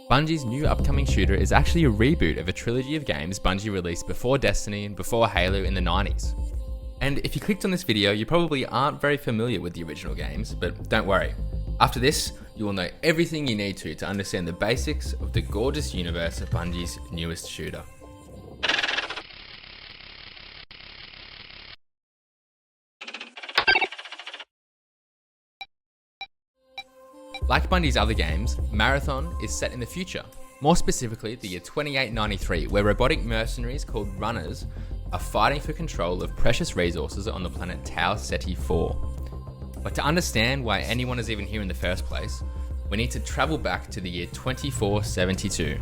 Bungie's new upcoming shooter is actually a reboot of a trilogy of games Bungie released before Destiny and before Halo in the 90s. And if you clicked on this video, you probably aren't very familiar with the original games, but don't worry. After this, you will know everything you need to understand the basics of the gorgeous universe of Bungie's newest shooter. Like Bungie's other games, Marathon is set in the future, more specifically the year 2893, where robotic mercenaries called Runners are fighting for control of precious resources on the planet Tau Ceti 4. But to understand why anyone is even here in the first place, we need to travel back to the year 2472.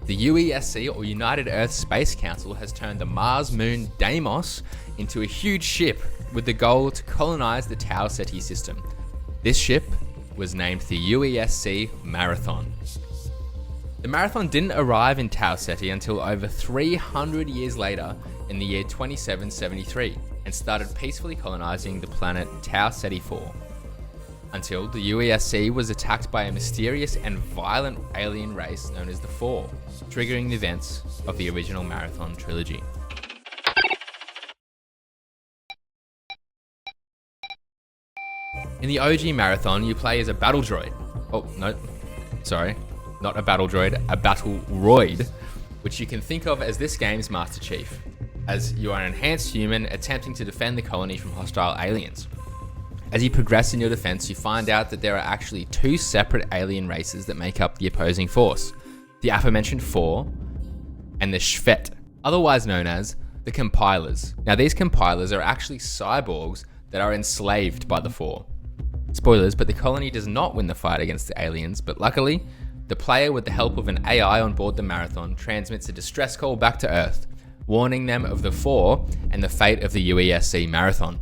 The UESC, or United Earth Space Council, has turned the Mars moon Deimos into a huge ship with the goal to colonize the Tau Ceti system. This ship was named the UESC Marathon. The Marathon didn't arrive in Tau Ceti until over 300 years later in the year 2773 and started peacefully colonizing the planet Tau Ceti 4 until the UESC was attacked by a mysterious and violent alien race known as the Four, triggering the events of the original Marathon trilogy. In the OG Marathon, you play as a battle droid. Oh, no, sorry, not a battle droid, a battle roid, which you can think of as this game's Master Chief, as you are an enhanced human attempting to defend the colony from hostile aliens. As you progress in your defense, you find out that there are actually two separate alien races that make up the opposing force, the aforementioned Four and the Shvet, otherwise known as the Compilers. Now, these Compilers are actually cyborgs that are enslaved by the Four. Spoilers, but the colony does not win the fight against the aliens, but luckily, the player, with the help of an AI on board the Marathon, transmits a distress call back to Earth, warning them of the Four and the fate of the UESC Marathon.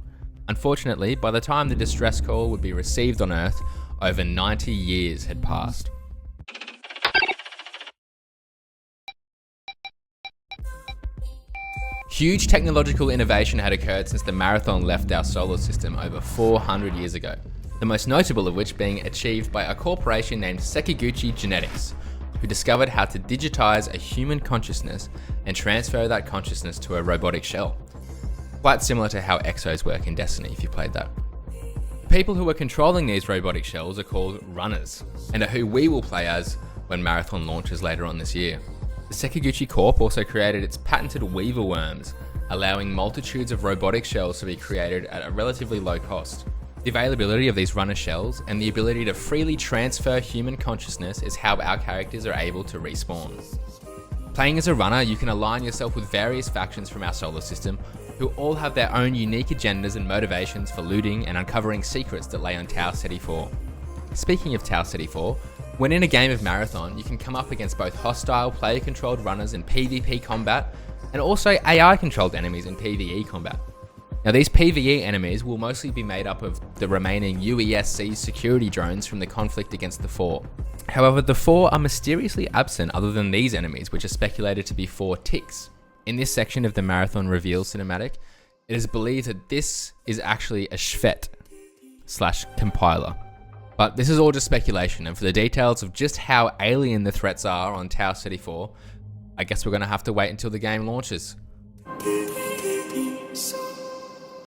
Unfortunately, by the time the distress call would be received on Earth, over 90 years had passed. Huge technological innovation had occurred since the Marathon left our solar system over 400 years ago, the most notable of which being achieved by a corporation named Sekiguchi Genetics, who discovered how to digitize a human consciousness and transfer that consciousness to a robotic shell. Quite similar to how Exos work in Destiny if you played that. The people who are controlling these robotic shells are called Runners, and are who we will play as when Marathon launches later on this year. The Sekiguchi Corp also created its patented Weaver worms, allowing multitudes of robotic shells to be created at a relatively low cost. The availability of these runner shells and the ability to freely transfer human consciousness is how our characters are able to respawn. Playing as a runner, you can align yourself with various factions from our solar system who all have their own unique agendas and motivations for looting and uncovering secrets that lay on Tau Ceti 4. Speaking of Tau Ceti 4, when in a game of Marathon, you can come up against both hostile player-controlled runners in PvP combat and also AI-controlled enemies in PvE combat. Now, these PvE enemies will mostly be made up of the remaining UESC security drones from the conflict against the Four. However, the Four are mysteriously absent other than these enemies, which are speculated to be Four ticks. In this section of the Marathon reveal cinematic, it is believed that this is actually a Shvet / compiler. But this is all just speculation, and for the details of just how alien the threats are on Tau Ceti 4, I guess we're going to have to wait until the game launches.